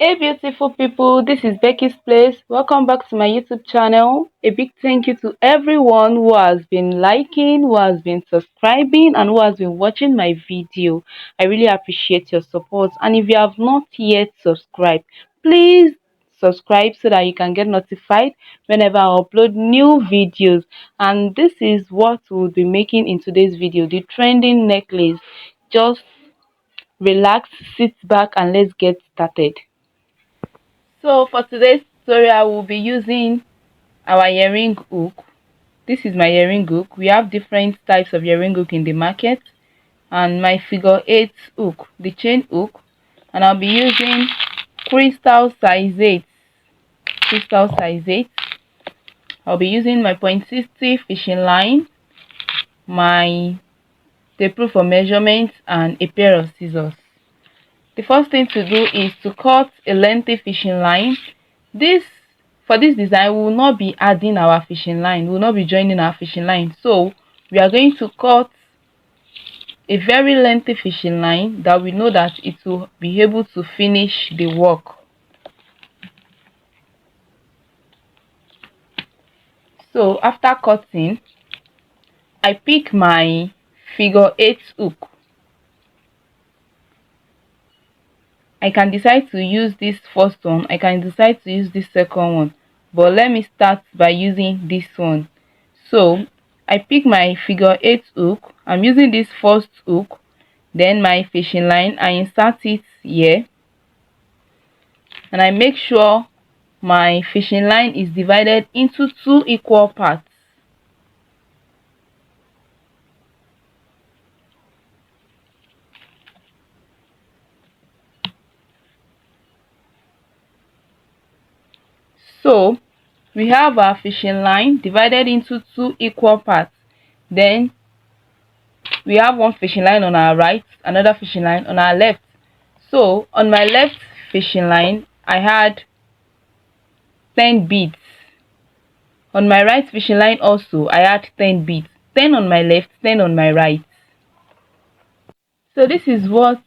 Hey beautiful people, this is Becky's Place. Welcome back to my YouTube channel. A big thank you to everyone who has been liking, who has been subscribing, and who has been watching my video. I really appreciate your support. And if you have not yet subscribed, please subscribe so that you can get notified whenever I upload new videos. And this is what we'll be making in today's video, the trending necklace. Just relax, sit back, and let's get started. So for today's tutorial, we'll be using our earring hook. This is my earring hook. We have different types of earring hook in the market, and my figure 8 hook, the chain hook, and I'll be using crystal size 8. Crystal size 8. I'll be using my .60 fishing line, my tape rule for measurement, and a pair of scissors. The first thing to do is to cut a lengthy fishing line. For this design, we will not be adding our fishing line, we will not be joining our fishing line, so we are going to cut a very lengthy fishing line that we know that it will be able to finish the work. So after cutting, I pick my figure 8 hook. I can decide to use this first one, I can decide to use this second one, but let me start by using this one. So I pick my figure 8 hook. I'm using this first hook, then my fishing line, I insert it here, and I make sure my fishing line is divided into 2 equal parts. So we have our fishing line divided into 2 equal parts. Then we have one fishing line on our right, another fishing line on our left. So on my left fishing line, I had 10 beads. On my right fishing line also, I had 10 beads. 10 on my left, 10 on my right. So this is what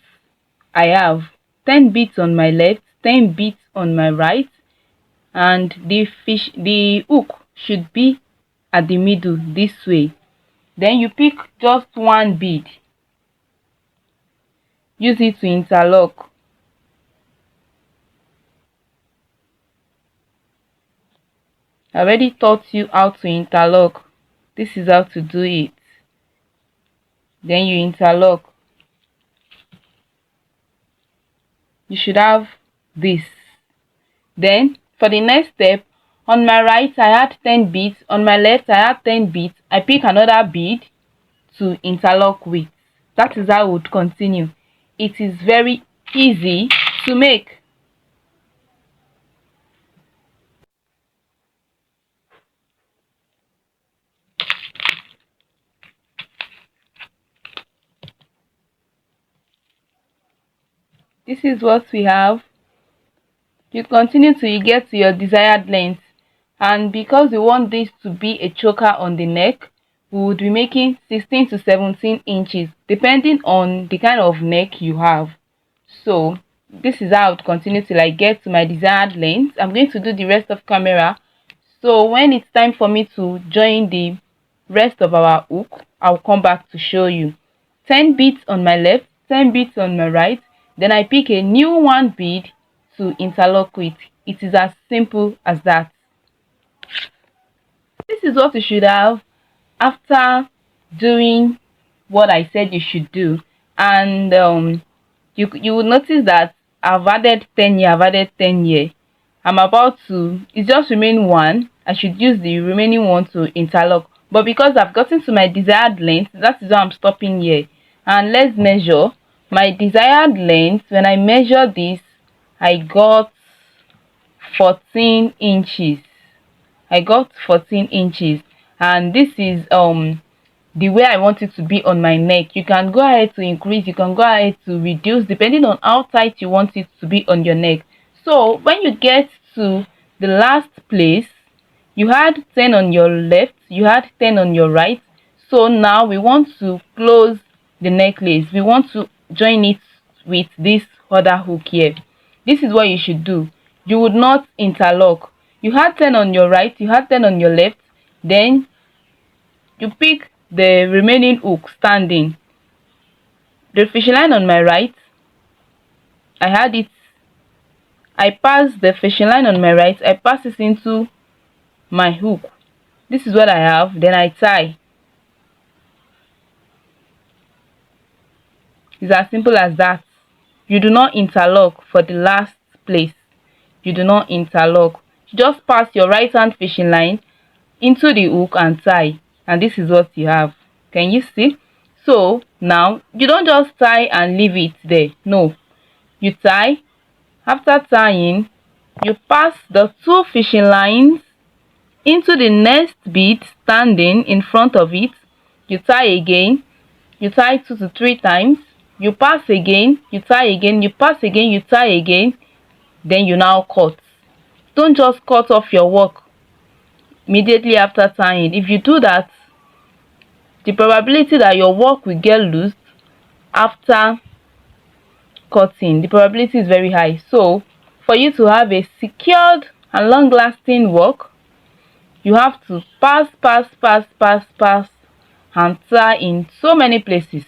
I have. 10 beads on my left, 10 beads on my right, and the hook should be at the middle this way. Then you pick just one bead, use it to interlock. I already taught you how to interlock. This is how to do it. Then you interlock. You should have this. Then for the next step, on my right I had 10 beads, on my left I had 10 beads. I pick another bead to interlock with. That is how I would continue. It is very easy to make. This is what we have. You continue till you get to your desired length, and because we want this to be a choker on the neck, we would be making 16 to 17 inches depending on the kind of neck you have. So this is how I would continue till I get to my desired length. I'm going to do the rest of camera, so when it's time for me to join the rest of our hook, I'll come back to show you. 10 beads on my left, 10 beads on my right, then I pick a new one bead to interlock with. It is as simple as that. This is what you should have after doing what I said you should do. And you will notice that I've added 10 here, I've added 10 here. I'm about to, it just remain one. I should use the remaining one to interlock, but because I've gotten to my desired length, that is why I'm stopping here. And let's measure my desired length. When I measure this, I got 14 inches. I got 14 inches, and this is the way I want it to be on my neck. You can go ahead to increase, you can go ahead to reduce depending on how tight you want it to be on your neck. So when you get to the last place, you had 10 on your left, you had 10 on your right. So now we want to close the necklace. We want to join it with this other hook here. This is what you should do. You would not interlock. You had 10 on your right, you had 10 on your left, then you pick the remaining hook standing. The fishing line on my right, I pass the fishing line on my right, I pass it into my hook. This is what I have, then I tie. It's as simple as that. You do not interlock for the last place. You do not interlock. You just pass your right hand fishing line into the hook and tie, and this is what you have. Can you see? So now you don't just tie and leave it there. No, you tie. After tying, you pass the two fishing lines into the next bead standing in front of it. You tie again. You tie 2 to 3 times. You pass again, you tie again, you pass again, you tie again, then you now cut. Don't just cut off your work immediately after tying. If you do that, the probability that your work will get loose after cutting, the probability is very high. So for you to have a secured and long-lasting work, you have to pass and tie in so many places.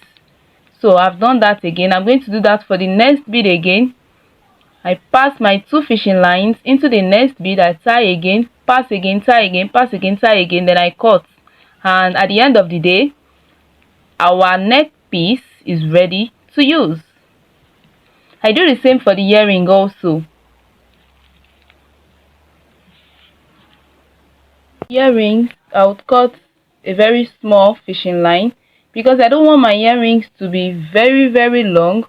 So I've done that again. I'm going to do that for the next bead again. I pass my 2 fishing lines into the next bead. I tie again, pass again, tie again, pass again, tie again, then I cut. And at the end of the day, our neck piece is ready to use. I do the same for the earring also. Earrings, I would cut a very small fishing line because I don't want my earrings to be very long.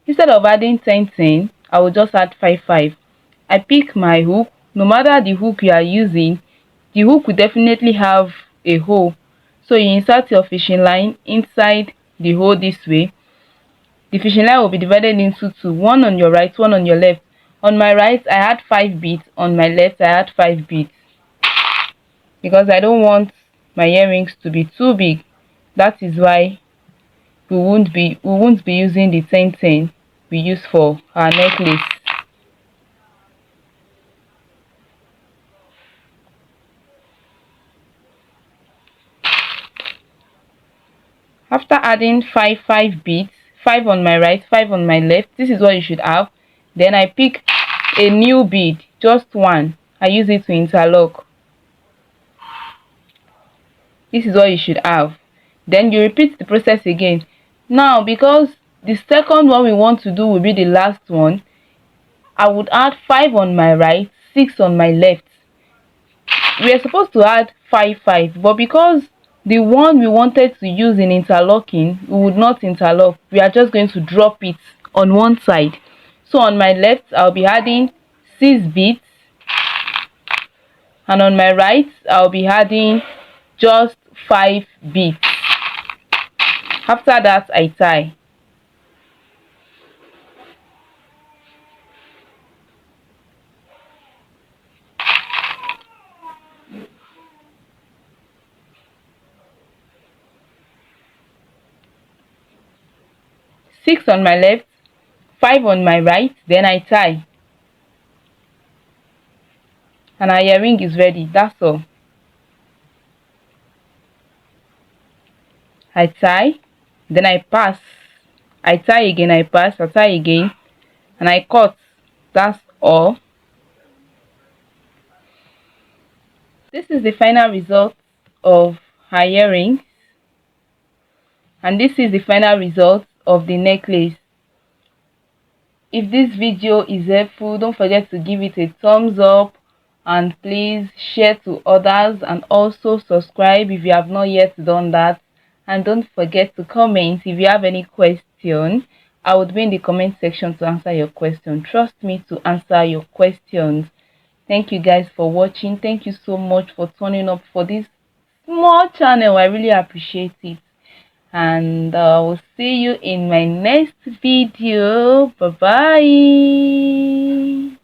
Instead of adding 10 I will just add 5. I pick my hook. No matter the hook you are using, the hook will definitely have a hole. So you insert your fishing line inside the hole this way. The fishing line will be divided into 2, one on your right, one on your left. On my right, I had 5 beads. On my left, I had 5 beads. Because I don't want my earrings to be too big. That is why we won't be using the 10 we use for our necklace. After adding 5 beads, 5 on my right, 5 on my left, this is what you should have. Then I pick a new bead, just one. I use it to interlock. This is what you should have. Then you repeat the process again. Now, because the second one we want to do will be the last one, I would add 5 on my right, 6 on my left. We are supposed to add 5, but because the one we wanted to use in interlocking, we would not interlock. We are just going to drop it on one side. So on my left, I'll be adding 6 beads, and on my right, I'll be adding just 5 beads. After that, I tie. Six on my left, 5 on my right, then I tie. And our earring is ready. That's all. I tie, then I pass. I tie again, I pass, I tie again, and I cut. That's all. This is the final result of her earrings, and this is the final result of the necklace. If this video is helpful, don't forget to give it a thumbs up, and please share to others, and also subscribe if you have not yet done that. And don't forget to comment if you have any question. I would be in the comment section to answer your question. Trust me to answer your questions. Thank you guys for watching. Thank you so much for turning up for this small channel. I really appreciate it. And I will see you in my next video. Bye bye.